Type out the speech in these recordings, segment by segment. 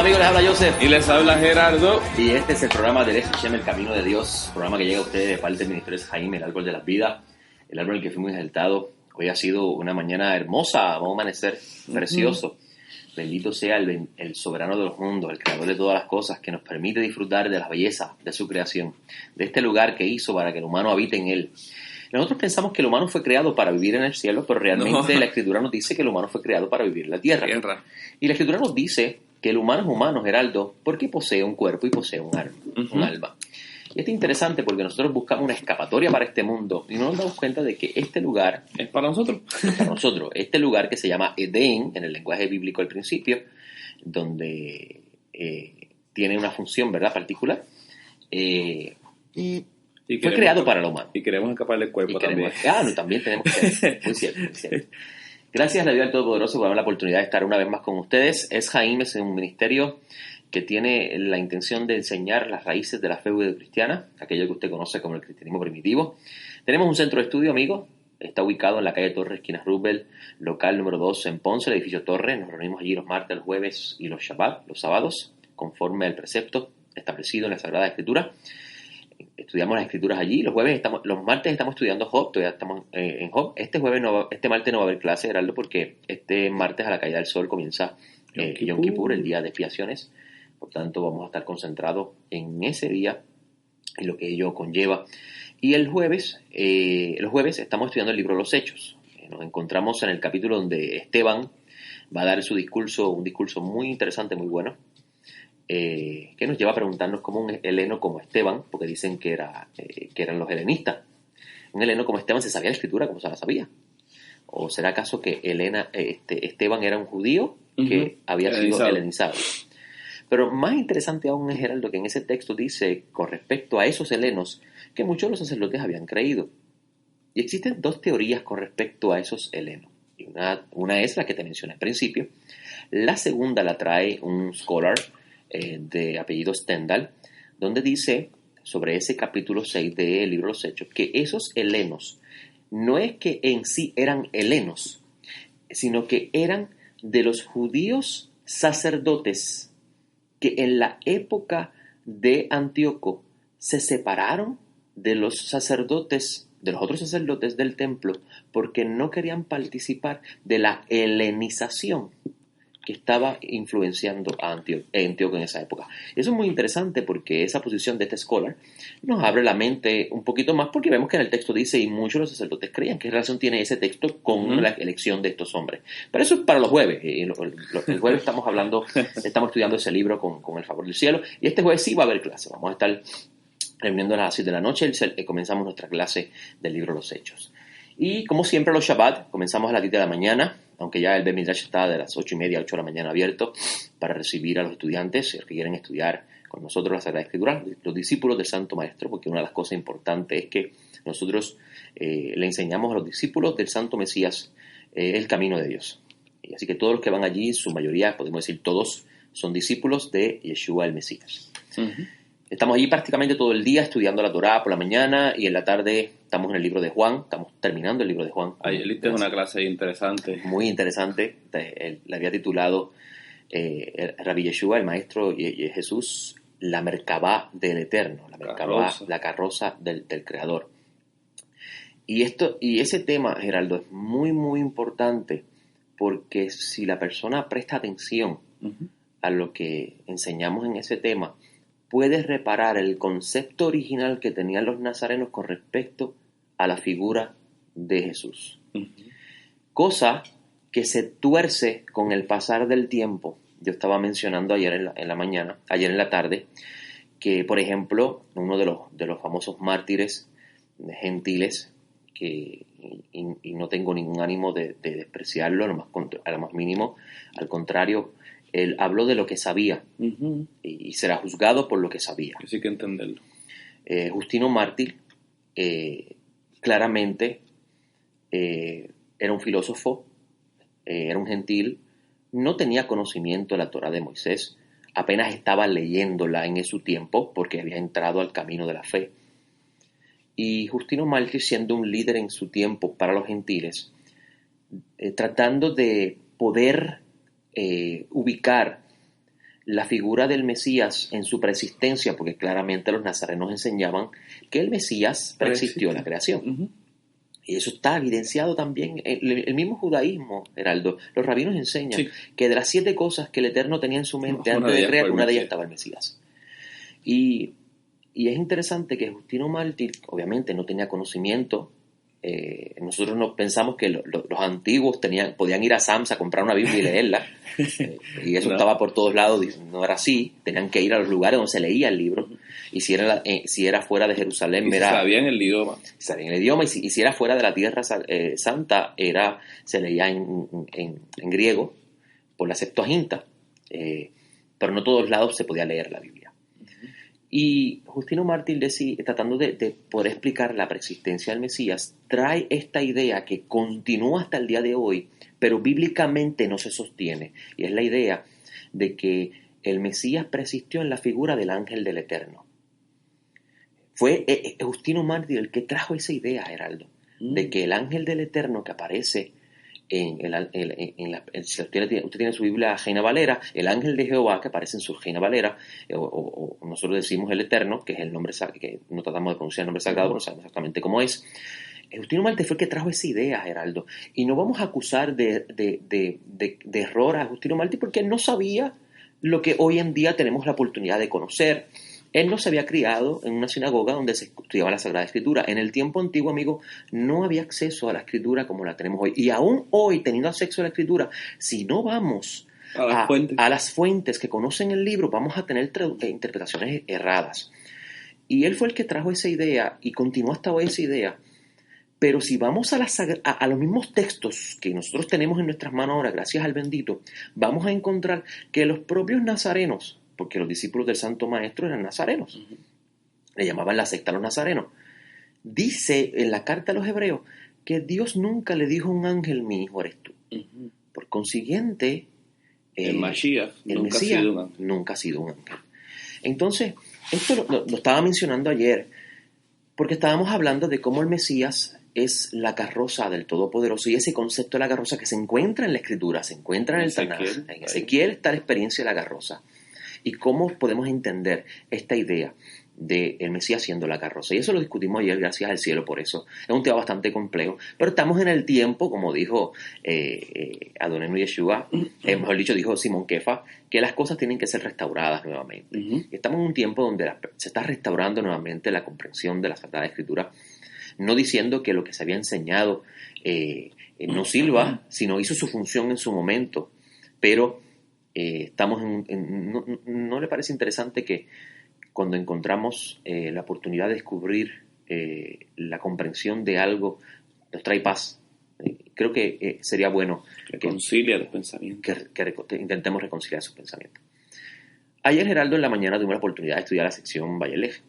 amigos? Les habla Joseph. Y les habla Gerardo. Y este es el programa de Hashem, el Camino de Dios. Programa que llega a ustedes de parte del Ministerio Jaime, el árbol de las vidas. El árbol en el que fuimos exaltados. Hoy ha sido una mañana hermosa, un amanecer precioso. Bendito sea el soberano de los mundos, el creador de todas las cosas, que nos permite disfrutar de las bellezas de su creación, de este lugar que hizo para que el humano habite en él. Nosotros pensamos que el humano fue creado para vivir en el cielo, pero realmente la Escritura nos dice que el humano fue creado para vivir en la tierra. Y la Escritura nos dice que el humano es humano, Geraldo, porque posee un cuerpo y posee un alma. Y esto es interesante porque nosotros buscamos una escapatoria para este mundo y no nos damos cuenta de que este lugar es para nosotros. Este lugar que se llama Edén, en el lenguaje bíblico al principio, donde tiene una función, ¿verdad?, particular. Fue creado para el humano. Y queremos escapar del cuerpo también. También tenemos que hacer. Muy cierto. Gracias a Dios al Todopoderoso por darme la oportunidad de estar una vez más con ustedes. Jaime es un ministerio que tiene la intención de enseñar las raíces de la fe cristiana, aquello que usted conoce como el cristianismo primitivo. Tenemos un centro de estudio, amigos. Está ubicado en la calle Torres, esquina Rubel, local número 2 en Ponce, el edificio Torres. Nos reunimos allí los martes, los jueves y los sábados, conforme al precepto establecido en la Sagrada Escritura. Estudiamos las escrituras allí. Los martes estamos estudiando Job, todavía estamos en Job. Este martes no va a haber clase, Gerardo, porque este martes a la caída del sol comienza Yom Kippur, el día de expiaciones. Por tanto, vamos a estar concentrados en ese día y lo que ello conlleva. Y los jueves estamos estudiando el libro de los Hechos. Nos encontramos en el capítulo donde Esteban va a dar un discurso muy interesante, muy bueno, que nos lleva a preguntarnos cómo un heleno como Esteban, porque dicen que eran los helenistas, un heleno como Esteban se sabía la escritura como se la sabía. ¿O será acaso que Esteban era un judío que había sido helenizado? Pero más interesante aún es, Gerardo, que en ese texto dice, con respecto a esos helenos, que muchos de los sacerdotes habían creído. Y existen dos teorías con respecto a esos helenos. Y una es la que te mencioné al principio. La segunda la trae un scholar de apellido Stendhal, donde dice sobre ese capítulo 6 del libro de los Hechos, que esos helenos no es que en sí eran helenos, sino que eran de los judíos sacerdotes que en la época de Antíoco se separaron de los otros sacerdotes del templo, porque no querían participar de la helenización que estaba influenciando a Antíoco en esa época. Eso es muy interesante porque esa posición de este scholar nos abre la mente un poquito más, porque vemos que en el texto dice, y muchos de los sacerdotes creían. ¿Qué relación tiene ese texto con la elección de estos hombres? Pero eso es para los jueves. El jueves estamos estudiando ese libro con el favor del cielo, y este jueves sí va a haber clase. Vamos a estar reuniéndonos a las 7 de la noche, comenzamos nuestra clase del libro de los Hechos. Y como siempre los Shabbat, comenzamos a las 10 de la mañana, aunque ya el Bet Midrash está de las 8:30 a 8 de la mañana abierto para recibir a los estudiantes que quieren estudiar con nosotros la Sagrada Escritura, los discípulos del Santo Maestro, porque una de las cosas importantes es que nosotros le enseñamos a los discípulos del Santo Mesías el camino de Dios. Y así que todos los que van allí, su mayoría, podemos decir todos, son discípulos de Yeshua el Mesías. Estamos allí prácticamente todo el día estudiando la Torá por la mañana, y en la tarde estamos en el libro de Juan, estamos terminando el libro de Juan. Ayer es una clase interesante. Muy interesante. La había titulado Rabbi Yeshua, el maestro y Jesús, la Merkabá del Eterno, la carroza del Creador. Y ese tema, Geraldo, es muy, muy importante, porque si la persona presta atención a lo que enseñamos en ese tema, puedes reparar el concepto original que tenían los nazarenos con respecto a la figura de Jesús. Cosa que se tuerce con el pasar del tiempo. Yo estaba mencionando ayer en la tarde, que por ejemplo, uno de los famosos mártires gentiles, y no tengo ningún ánimo de despreciarlo a lo más mínimo, al contrario, él habló de lo que sabía y será juzgado por lo que sabía. Eso hay que entenderlo. Justino Mártir claramente era un filósofo, era un gentil, no tenía conocimiento de la Torá de Moisés, apenas estaba leyéndola en su tiempo porque había entrado al camino de la fe. Y Justino Mártir, siendo un líder en su tiempo para los gentiles, tratando de poder ubicar la figura del Mesías en su preexistencia, porque claramente los nazarenos enseñaban que el Mesías preexistió en la creación. Uh-huh. Y eso está evidenciado también en el mismo judaísmo, Heraldo. Los rabinos enseñan que de las 7 cosas que el Eterno tenía en su mente antes de crear, una de ellas estaba el Mesías. Y es interesante que Justino Mártir, obviamente, no tenía conocimiento. Nosotros no pensamos que los antiguos podían ir a Sams a comprar una Biblia y leerla, y eso estaba por todos lados. No era así. Tenían que ir a los lugares donde se leía el libro, y si era fuera de Jerusalén, sabían el idioma. Sabían el idioma, y si era fuera de la tierra santa, se leía en griego por la Septuaginta, pero no todos lados se podía leer la Biblia. Y Justino Mártir, tratando de poder explicar la preexistencia del Mesías, trae esta idea que continúa hasta el día de hoy, pero bíblicamente no se sostiene. Y es la idea de que el Mesías preexistió en la figura del ángel del Eterno. Fue Justino Mártir el que trajo esa idea, Geraldo, de que el ángel del Eterno que aparece si usted tiene su Biblia Reina Valera, el ángel de Jehová que aparece en su Reina Valera, o nosotros decimos el Eterno, que es el nombre que no tratamos de pronunciar el nombre sagrado, no sabemos exactamente cómo es. Justino Mártir fue el que trajo esa idea, Geraldo, y no vamos a acusar de error a Justino Mártir, porque él no sabía lo que hoy en día tenemos la oportunidad de conocer. Él no se había criado en una sinagoga donde se estudiaba la Sagrada Escritura. En el tiempo antiguo, amigo, no había acceso a la Escritura como la tenemos hoy. Y aún hoy, teniendo acceso a la Escritura, si no vamos a las fuentes que conocen el libro, vamos a tener interpretaciones erradas. Y él fue el que trajo esa idea y continuó hasta hoy esa idea. Pero si vamos a los mismos textos que nosotros tenemos en nuestras manos ahora, gracias al bendito, vamos a encontrar que los propios nazarenos, porque los discípulos del Santo Maestro eran nazarenos, le llamaban la secta a los nazarenos, dice en la carta a los hebreos que Dios nunca le dijo a un ángel, mi hijo eres tú. Por consiguiente, el Mashiach nunca ha sido un ángel. Entonces, esto lo estaba mencionando ayer, porque estábamos hablando de cómo el Mesías es la carroza del Todopoderoso, y ese concepto de la carroza que se encuentra en la Escritura, se encuentra en el Tanaj. En Ezequiel está la experiencia de la carroza. ¿Y cómo podemos entender esta idea del Mesías siendo la carroza? Y eso lo discutimos ayer, gracias al cielo, por eso. Es un tema bastante complejo, pero estamos en el tiempo, como dijo Adonenu Yeshua, mejor dicho, dijo Simón Kefa, que las cosas tienen que ser restauradas nuevamente. Estamos en un tiempo donde se está restaurando nuevamente la comprensión de la Sagrada Escritura, no diciendo que lo que se había enseñado no sirva, sino hizo su función en su momento, pero estamos ¿no le parece interesante que cuando encontramos la oportunidad de descubrir la comprensión de algo, nos trae paz? Creo que sería bueno reconcilia los pensamientos, que intentemos reconciliar sus pensamientos. Ayer, Geraldo, en la mañana tuvimos la oportunidad de estudiar la sección Vayelej,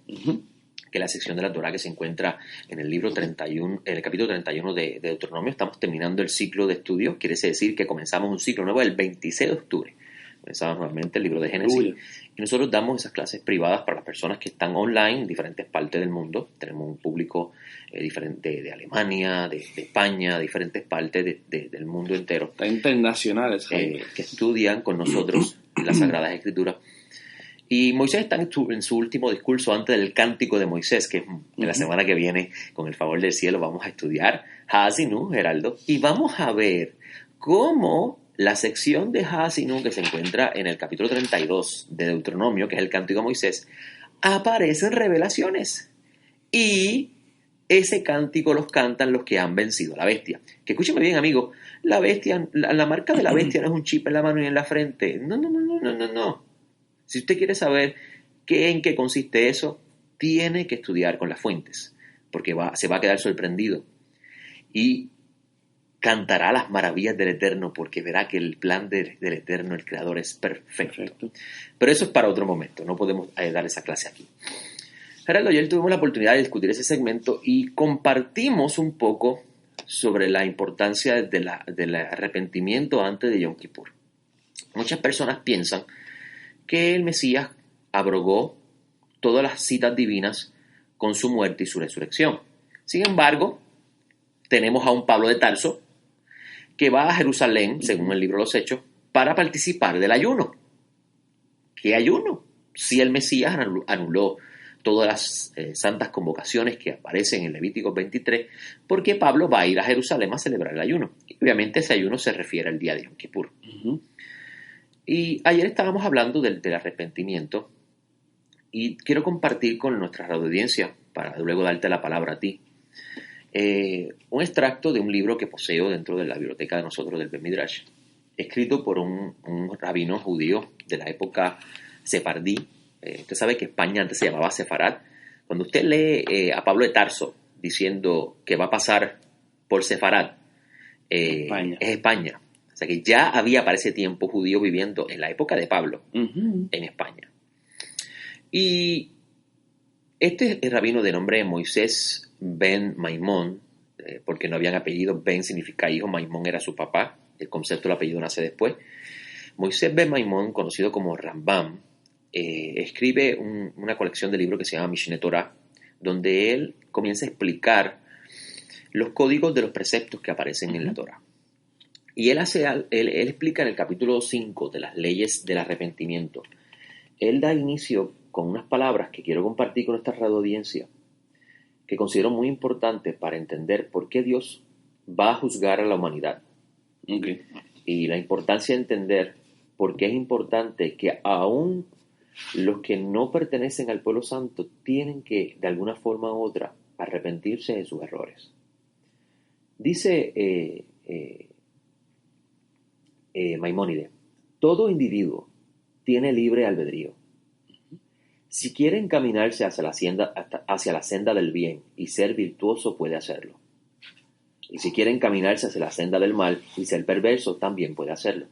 que es la sección de la Torá que se encuentra en el libro 31, en el capítulo 31 de Deuteronomio. Estamos terminando el ciclo de estudios, quiere decir que comenzamos un ciclo nuevo el 26 de octubre. Comenzamos nuevamente el libro de Génesis. Y nosotros damos esas clases privadas para las personas que están online en diferentes partes del mundo. Tenemos un público diferente de Alemania, de España, diferentes partes del mundo entero. Está internacional, que estudian con nosotros las Sagradas Escrituras. Y Moisés está en su último discurso antes del Cántico de Moisés, que en la semana que viene, con el favor del cielo, vamos a estudiar Haazinu, Geraldo, y vamos a ver cómo la sección de Haazinu, que se encuentra en el capítulo 32 de Deuteronomio, que es el Cántico de Moisés, aparecen revelaciones. Y ese cántico los cantan los que han vencido a la bestia. Que escúcheme bien, amigo, la bestia, la marca de la bestia no es un chip en la mano y en la frente. No. Si usted quiere saber en qué consiste eso, tiene que estudiar con las fuentes, porque se va a quedar sorprendido. Y cantará las maravillas del Eterno, porque verá que el plan del Eterno, el Creador, es perfecto. Pero eso es para otro momento, no podemos dar esa clase aquí. Geraldo, ayer tuvimos la oportunidad de discutir ese segmento y compartimos un poco sobre la importancia del arrepentimiento antes de Yom Kippur. Muchas personas piensan que el Mesías abrogó todas las citas divinas con su muerte y su resurrección. Sin embargo, tenemos a un Pablo de Tarso que va a Jerusalén, según el libro de los Hechos, para participar del ayuno. ¿qué ayuno? Si el Mesías anuló todas las santas convocaciones que aparecen en Levítico 23, ¿por qué Pablo va a ir a Jerusalén a celebrar el ayuno? Y obviamente ese ayuno se refiere al día de Yom Kippur. Ujú. Y ayer estábamos hablando del arrepentimiento y quiero compartir con nuestra audiencia, para luego darte la palabra a ti, un extracto de un libro que poseo dentro de la biblioteca de nosotros del Bet Midrash, escrito por un rabino judío de la época sefardí. Usted sabe que España antes se llamaba Sefarad. Cuando usted lee a Pablo de Tarso diciendo que va a pasar por Sefarad, España. es España. O sea que ya había para ese tiempo judíos viviendo en la época de Pablo Ujú. en España. Y este rabino de nombre Moisés Ben Maimón, porque no habían apellido, Ben significa hijo, Maimón era su papá, el concepto del apellido nace después. Moisés Ben Maimón, conocido como Rambam, escribe una colección de libros que se llama Mishneh Torah, donde él comienza a explicar los códigos de los preceptos que aparecen en la Torah. Y él explica en el capítulo 5 de las leyes del arrepentimiento. Él da inicio con unas palabras que quiero compartir con esta radio audiencia, que considero muy importantes para entender por qué Dios va a juzgar a la humanidad. Okay. Y la importancia de entender por qué es importante que aún los que no pertenecen al pueblo santo tienen que, de alguna forma u otra, arrepentirse de sus errores. Dice Maimónides, todo individuo tiene libre albedrío. Si quiere encaminarse hacia la senda del bien y ser virtuoso, puede hacerlo. Y si quiere encaminarse hacia la senda del mal y ser perverso, también puede hacerlo.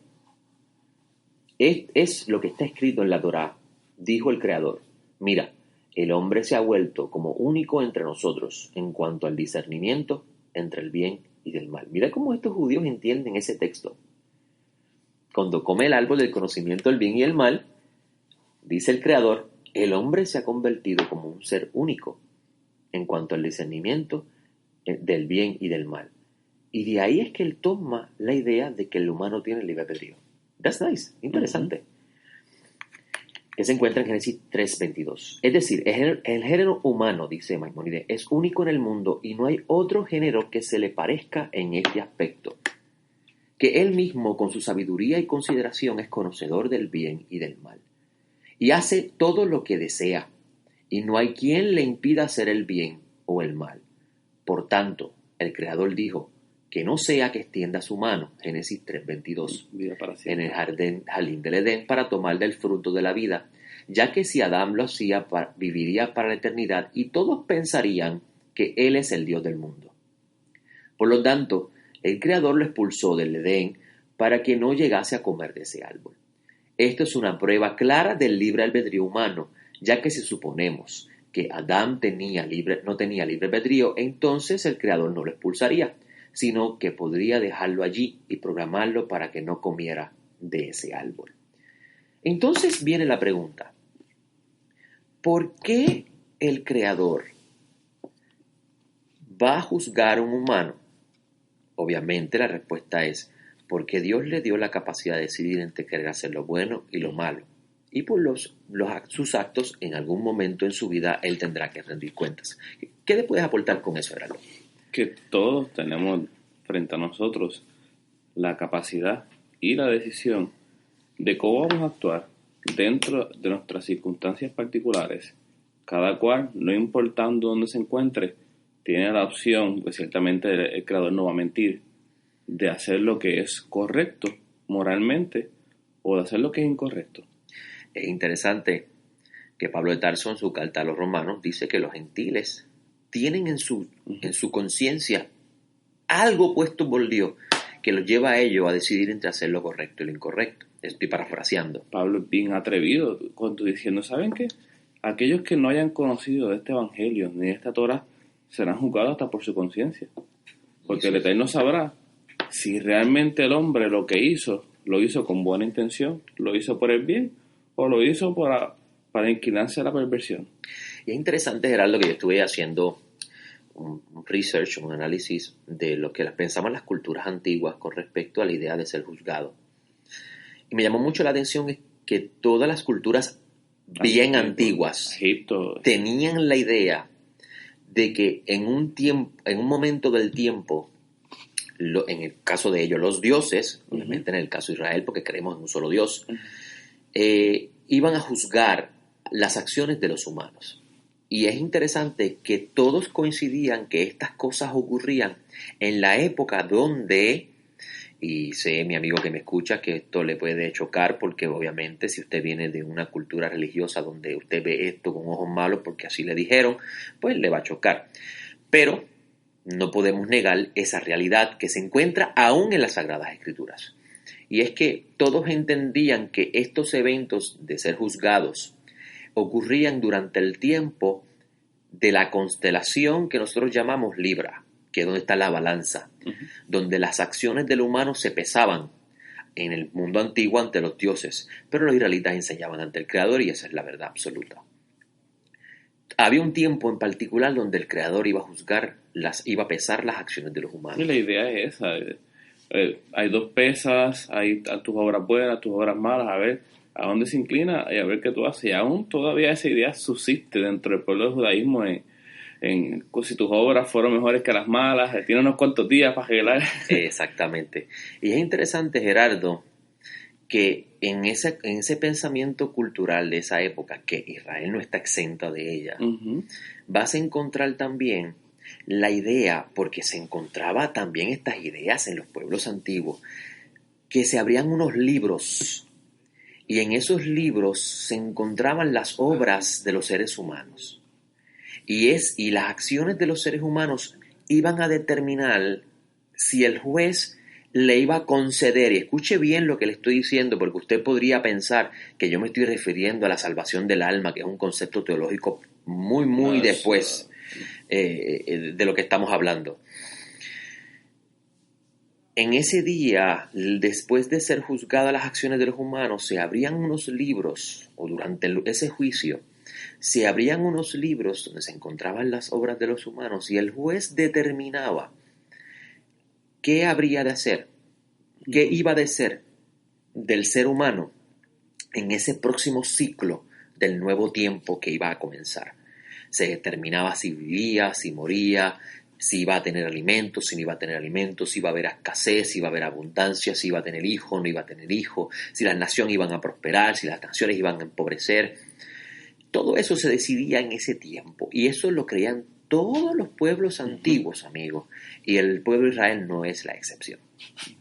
Es lo que está escrito en la Torá, dijo el Creador. Mira, el hombre se ha vuelto como único entre nosotros en cuanto al discernimiento entre el bien y del mal. Mira cómo estos judíos entienden ese texto. Cuando come el árbol del conocimiento del bien y el mal, dice el Creador, el hombre se ha convertido como un ser único en cuanto al discernimiento del bien y del mal. Y de ahí es que él toma la idea de que el humano tiene libre albedrío. That's nice, interesante. Que se encuentra en Génesis 3:22. Es decir, el género humano, dice Maimónides, es único en el mundo y no hay otro género que se le parezca en este aspecto. Que él mismo, con su sabiduría y consideración, es conocedor del bien y del mal. Y hace todo lo que desea, y no hay quien le impida hacer el bien o el mal. Por tanto, el Creador dijo, que no sea que extienda su mano, Génesis 3:22, en el jardín del Edén para tomar del fruto de la vida, ya que si Adán lo hacía, viviría para la eternidad y todos pensarían que Él es el Dios del mundo. Por lo tanto, el Creador lo expulsó del Edén para que no llegase a comer de ese árbol. Esto es una prueba clara del libre albedrío humano, ya que si suponemos que Adán no tenía libre albedrío, entonces el Creador no lo expulsaría, sino que podría dejarlo allí y programarlo para que no comiera de ese árbol. Entonces viene la pregunta, ¿por qué el Creador va a juzgar a un humano? Obviamente la respuesta es porque Dios le dio la capacidad de decidir entre querer hacer lo bueno y lo malo. Y por sus actos, en algún momento en su vida, él tendrá que rendir cuentas. ¿Qué le puedes aportar con eso, Heraldo? Que todos tenemos frente a nosotros la capacidad y la decisión de cómo vamos a actuar dentro de nuestras circunstancias particulares. Cada cual, no importando dónde se encuentre, tiene la opción, pues ciertamente el Creador no va a mentir, de hacer lo que es correcto moralmente o de hacer lo que es incorrecto. Es interesante que Pablo de Tarso en su carta a los romanos dice que los gentiles tienen en su conciencia algo puesto por Dios que los lleva a ellos a decidir entre hacer lo correcto y lo incorrecto. Estoy parafraseando. Pablo es bien atrevido cuando diciendo, ¿saben qué? Aquellos que no hayan conocido de este evangelio ni de esta Torah serán juzgados hasta por su conciencia. Porque el Eterno sabrá si realmente el hombre lo hizo con buena intención, lo hizo por el bien o lo hizo para inclinarse a la perversión. Y es interesante, Gerardo, que yo estuve haciendo un research, un análisis de lo que pensaban las culturas antiguas con respecto a la idea de ser juzgado. Y me llamó mucho la atención que todas las culturas bien antiguas Egipto, tenían la idea de que en un momento del tiempo, en el caso de ellos, los dioses, obviamente en el caso de Israel, porque creemos en un solo Dios, iban a juzgar las acciones de los humanos. Y es interesante que todos coincidían que estas cosas ocurrían en la época donde, y sé, mi amigo que me escucha, que esto le puede chocar, porque obviamente si usted viene de una cultura religiosa donde usted ve esto con ojos malos porque así le dijeron, pues le va a chocar. Pero no podemos negar esa realidad que se encuentra aún en las Sagradas Escrituras. Y es que todos entendían que estos eventos de ser juzgados ocurrían durante el tiempo de la constelación que nosotros llamamos Libra, que es donde está la balanza, donde las acciones del humano se pesaban en el mundo antiguo ante los dioses, pero los israelitas enseñaban ante el Creador y esa es la verdad absoluta. Había un tiempo en particular donde el Creador iba a pesar las acciones de los humanos. Y la idea es esa. Hay dos pesas, hay tus obras buenas, tus obras malas, a ver a dónde se inclina y a ver qué tú haces. Y aún todavía esa idea subsiste dentro del pueblo del judaísmo en si tus obras fueron mejores que las malas, tiene unos cuantos días para arreglar. Exactamente. Y es interesante, Gerardo, que en ese pensamiento cultural de esa época, que Israel no está exenta de ella, vas a encontrar también la idea, porque se encontraba también estas ideas en los pueblos antiguos, que se abrían unos libros, y en esos libros se encontraban las obras de los seres humanos. Y las acciones de los seres humanos iban a determinar si el juez le iba a conceder, y escuche bien lo que le estoy diciendo, porque usted podría pensar que yo me estoy refiriendo a la salvación del alma, que es un concepto teológico muy después de lo que estamos hablando. En ese día, después de ser juzgadas las acciones de los humanos, se abrían unos libros, o durante ese juicio, se abrían unos libros donde se encontraban las obras de los humanos y el juez determinaba qué habría de hacer, qué iba de ser del ser humano en ese próximo ciclo del nuevo tiempo que iba a comenzar. Se determinaba si vivía, si moría, si iba a tener alimentos, si no iba a tener alimentos, si iba a haber escasez, si iba a haber abundancia, si iba a tener hijo, no iba a tener hijo, si las naciones iban a prosperar, si las naciones iban a empobrecer. Todo eso se decidía en ese tiempo y eso lo creían todos los pueblos antiguos, amigos, y el pueblo de Israel no es la excepción.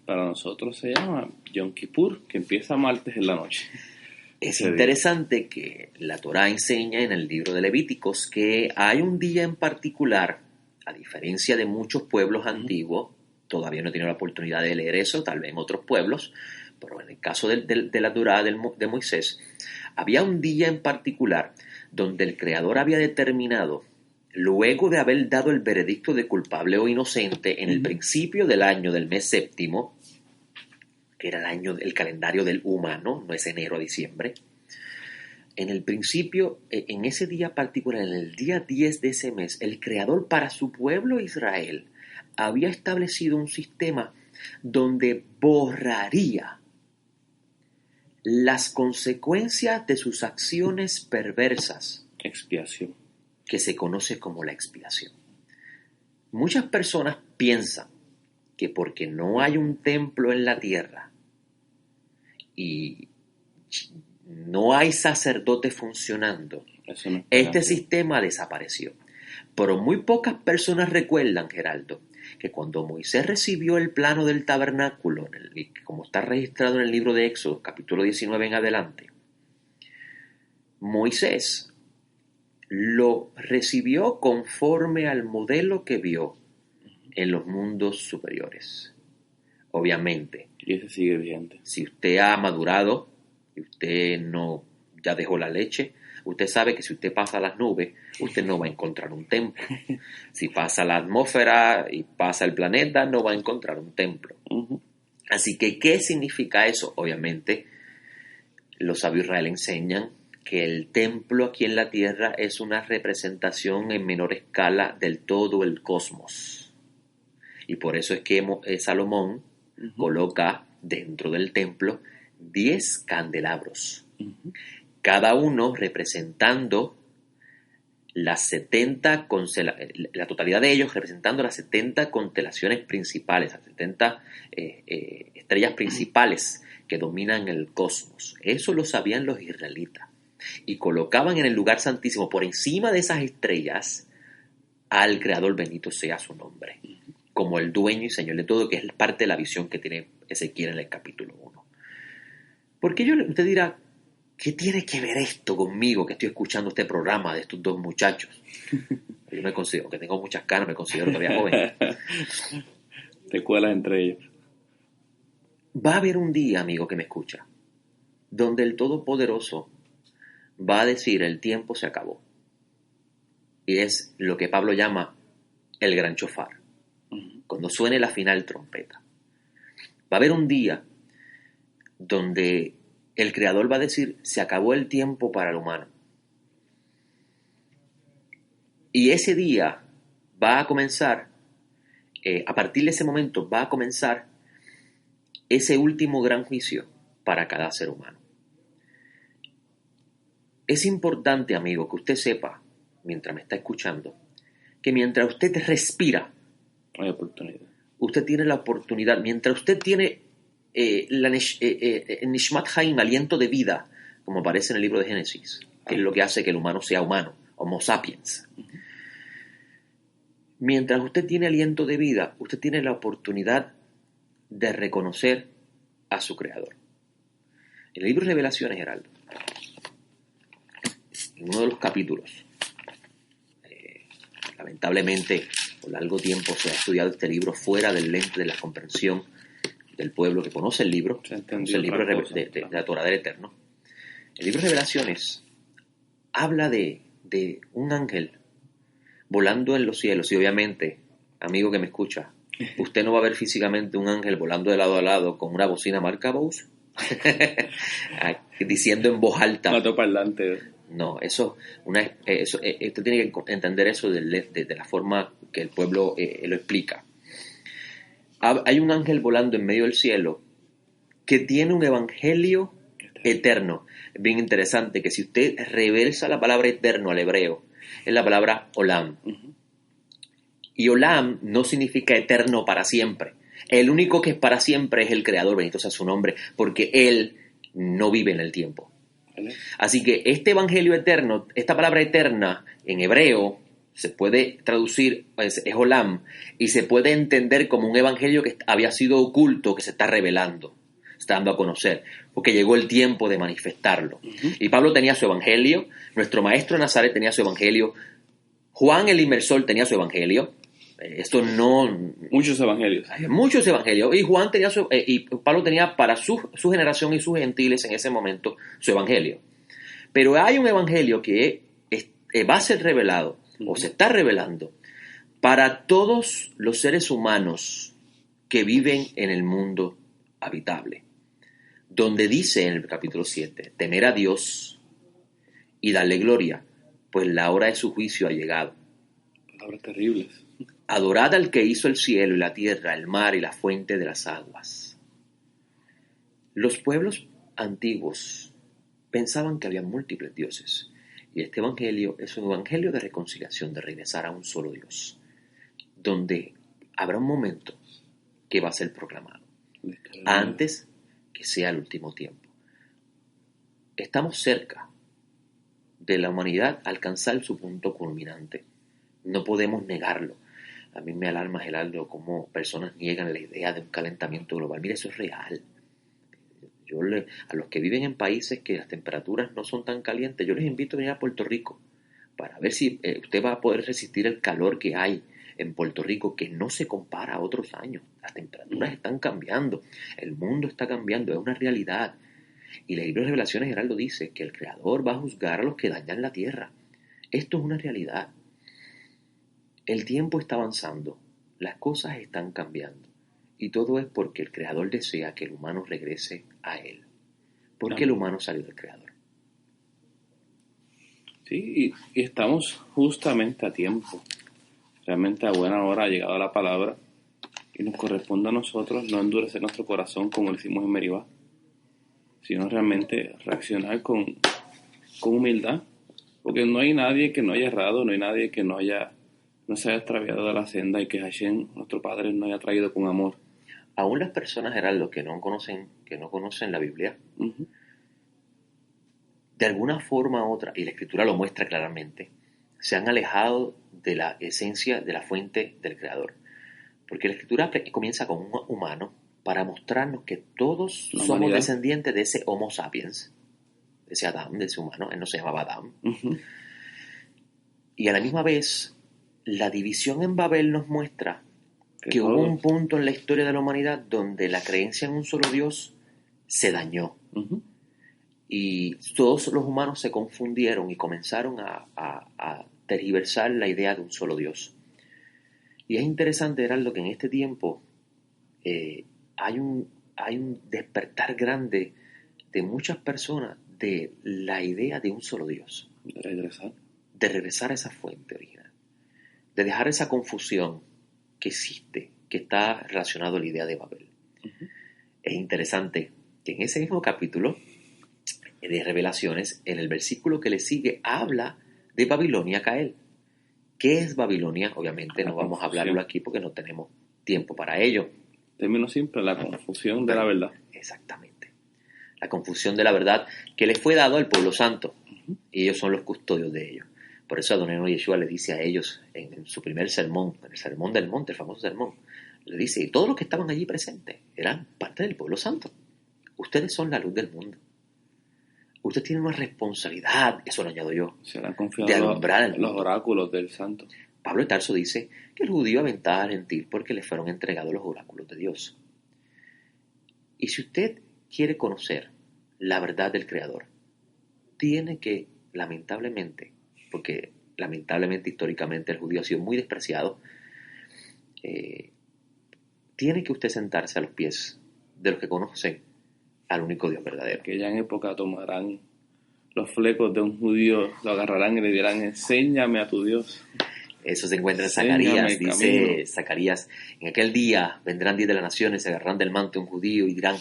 Para nosotros se llama Yom Kippur, que empieza martes en la noche. Es interesante que la Torá enseña en el libro de Levíticos que hay un día en particular, a diferencia de muchos pueblos antiguos, todavía no he tenido la oportunidad de leer eso, tal vez en otros pueblos, pero en el caso de la Torá de Moisés, había un día en particular donde el Creador había determinado, luego de haber dado el veredicto de culpable o inocente en el principio del año del mes séptimo, que era el año del calendario del humano, no es enero a diciembre, en el principio, en ese día particular, en el día 10 de ese mes, el Creador para su pueblo Israel había establecido un sistema donde borraría las consecuencias de sus acciones perversas. Expiación. Que se conoce como la expiación. Muchas personas piensan que porque no hay un templo en la tierra y no hay sacerdotes funcionando, este sistema desapareció. Pero muy pocas personas recuerdan, Geraldo, que cuando Moisés recibió el plano del tabernáculo, como está registrado en el libro de Éxodo, capítulo 19 en adelante, Moisés lo recibió conforme al modelo que vio en los mundos superiores. Obviamente. Y ese sigue vigente. Si usted ha madurado y usted no ya dejó la leche, usted sabe que si usted pasa las nubes, usted no va a encontrar un templo. Si pasa la atmósfera y pasa el planeta, no va a encontrar un templo. Así que, ¿qué significa eso? Obviamente, los sabios Israel enseñan que el templo aquí en la tierra es una representación en menor escala del todo el cosmos. Y por eso es que Salomón coloca dentro del templo 10 candelabros. cada uno representando las 70, la totalidad de ellos representando las 70 constelaciones principales, las 70 estrellas principales que dominan el cosmos. Eso lo sabían los israelitas. Y colocaban en el lugar santísimo, por encima de esas estrellas, al Creador, bendito sea su nombre, como el dueño y señor de todo, que es parte de la visión que tiene Ezequiel en el capítulo 1. Porque usted dirá, ¿qué tiene que ver esto conmigo que estoy escuchando este programa de estos dos muchachos? Yo me considero, que tengo muchas canas, me considero todavía joven. Te cuelas entre ellos. Va a haber un día, amigo que me escucha, donde el Todopoderoso va a decir: el tiempo se acabó. Y es lo que Pablo llama el gran chofar. Cuando suene la final trompeta. Va a haber un día donde el Creador va a decir: se acabó el tiempo para el humano. Y ese día va a comenzar, a partir de ese momento va a comenzar ese último gran juicio para cada ser humano. Es importante, amigo, que usted sepa, mientras me está escuchando, que mientras usted respira, hay oportunidad. Usted tiene la oportunidad, mientras usted tiene Nishmat Haim, aliento de vida, como aparece en el libro de Génesis, que es lo que hace que el humano sea humano, Homo sapiens. Mientras usted tiene aliento de vida, usted tiene la oportunidad de reconocer a su Creador. En el libro de Revelaciones, Geraldo, en uno de los capítulos, lamentablemente por largo tiempo se ha estudiado este libro fuera del lente de la comprensión del pueblo que conoce el libro, conoce el libro de la Torá del Eterno. El libro de Revelaciones habla de un ángel volando en los cielos, y obviamente, amigo que me escucha, usted no va a ver físicamente un ángel volando de lado a lado con una bocina marca Bose diciendo en voz alta. No, usted tiene que entender eso de la forma que el pueblo lo explica. Hay un ángel volando en medio del cielo que tiene un evangelio eterno. Es bien interesante que si usted reversa la palabra eterno al hebreo, es la palabra olam. Y olam no significa eterno para siempre. El único que es para siempre es el Creador, bendito sea su nombre, porque Él no vive en el tiempo. Así que este evangelio eterno, esta palabra eterna en hebreo se puede traducir, es olam, y se puede entender como un evangelio que había sido oculto, que se está revelando, se está dando a conocer, porque llegó el tiempo de manifestarlo. Y Pablo tenía su evangelio, nuestro maestro Nazaret tenía su evangelio, Juan el Inmersor tenía su evangelio. Muchos evangelios. Y Juan tenía y Pablo tenía para su generación y sus gentiles en ese momento su evangelio. Pero hay un evangelio que va a ser revelado, o se está revelando, para todos los seres humanos que viven en el mundo habitable. Donde dice en el capítulo 7, temer a Dios y darle gloria, pues la hora de su juicio ha llegado. Palabras terribles. Adorad al que hizo el cielo y la tierra, el mar y la fuente de las aguas. Los pueblos antiguos pensaban que había múltiples dioses, y este evangelio es un evangelio de reconciliación, de regresar a un solo Dios, donde habrá un momento que va a ser proclamado, antes que sea el último tiempo. Estamos cerca de la humanidad alcanzar su punto culminante. No podemos negarlo. A mí me alarma, Geraldo, cómo personas niegan la idea de un calentamiento global. Mire, eso es real. A los que viven en países que las temperaturas no son tan calientes, yo les invito a venir a Puerto Rico para ver si usted va a poder resistir el calor que hay en Puerto Rico, que no se compara a otros años. Las temperaturas están cambiando, el mundo está cambiando, es una realidad. Y el libro de Revelaciones, Geraldo, dice que el Creador va a juzgar a los que dañan la tierra. Esto es una realidad. El tiempo está avanzando, las cosas están cambiando, y todo es porque el Creador desea que el humano regrese a Él, porque el humano salió del Creador. Sí, y estamos justamente a tiempo, realmente a buena hora ha llegado la palabra, y nos corresponde a nosotros no endurecer nuestro corazón como lo hicimos en Meribá, sino realmente reaccionar con humildad, porque no hay nadie que no haya errado, no hay nadie que no se haya extraviado de la senda y que Hashem, nuestro Padre, no haya traído con amor. Aún las personas, Gerardo, que no conocen la Biblia, Uh-huh. de alguna forma u otra, y la Escritura lo muestra claramente, se han alejado de la esencia de la fuente del Creador. Porque la Escritura comienza con un humano para mostrarnos que todos somos descendientes de ese Homo sapiens, de ese Adán, de ese humano. Él no se llamaba Adán. Uh-huh. Y a la misma vez, la división en Babel nos muestra que hubo un punto en la historia de la humanidad donde la creencia en un solo Dios se dañó. Uh-huh. Y todos los humanos se confundieron y comenzaron a tergiversar la idea de un solo Dios. Y es interesante, Gerardo, que en este tiempo hay un despertar grande de muchas personas de la idea de un solo Dios. De regresar a esa fuente original. De dejar esa confusión que existe, que está relacionado a la idea de Babel. Uh-huh. Es interesante que en ese mismo capítulo de Revelaciones, en el versículo que le sigue, habla de Babilonia caer. ¿Qué es Babilonia? Obviamente no vamos a hablarlo aquí porque no tenemos tiempo para ello. Término simple, la confusión de la verdad. Exactamente. La confusión de la verdad que le fue dado al pueblo santo. Uh-huh. Y ellos son los custodios de ellos. Por eso Adonai Yeshua le dice a ellos en su primer sermón, en el sermón del monte, el famoso sermón, le dice, y todos los que estaban allí presentes eran parte del pueblo santo. Ustedes son la luz del mundo. Usted tiene una responsabilidad, eso lo añado yo, de alumbrar los oráculos del santo. Pablo de Tarso dice que el judío aventaba al gentil porque le fueron entregados los oráculos de Dios. Y si usted quiere conocer la verdad del Creador, tiene que, lamentablemente, porque lamentablemente históricamente el judío ha sido muy despreciado, tiene que usted sentarse a los pies de los que conocen al único Dios verdadero. Que ya en época tomarán los flecos de un judío, lo agarrarán y le dirán, enséñame a tu Dios. Eso se encuentra en Zacarías, dice Zacarías, en aquel día vendrán 10 de las naciones, se agarrarán del manto un judío y dirán,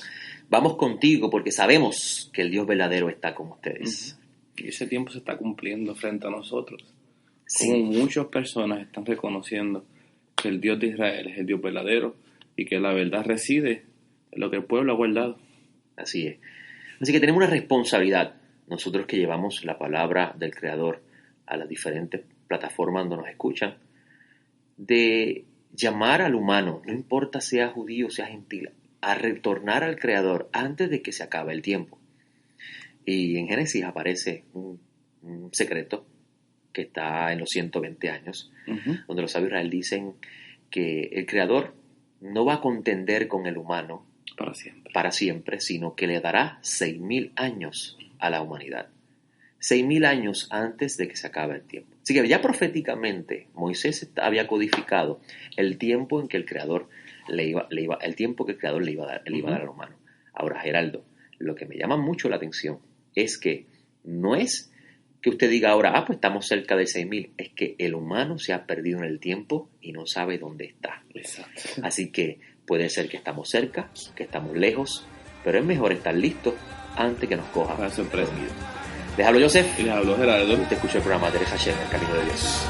vamos contigo porque sabemos que el Dios verdadero está con ustedes. Y ese tiempo se está cumpliendo frente a nosotros. Sí. Como muchas personas están reconociendo que el Dios de Israel es el Dios verdadero y que la verdad reside en lo que el pueblo ha guardado. Así es. Así que tenemos una responsabilidad, nosotros que llevamos la palabra del Creador a las diferentes plataformas donde nos escuchan, de llamar al humano, no importa sea judío o sea gentil, a retornar al Creador antes de que se acabe el tiempo. Y en Génesis aparece un secreto que está en los 120 años, uh-huh. donde los sabios de Israel dicen que el Creador no va a contender con el humano para siempre, sino que le dará 6,000 años a la humanidad. 6,000 años antes de que se acabe el tiempo. Así que ya proféticamente Moisés había codificado el tiempo en que el Creador le iba a dar al humano. Ahora, Geraldo, lo que me llama mucho la atención es que no es que usted diga ahora, pues estamos cerca de 6,000, es que el humano se ha perdido en el tiempo y no sabe dónde está. Exacto. Así que puede ser que estamos cerca, que estamos lejos, pero es mejor estar listos antes que nos coja. Para sorpresa. Déjalo, Joseph. Y les habló Gerardo. Y te escucho el programa de Hashem, el camino de Dios.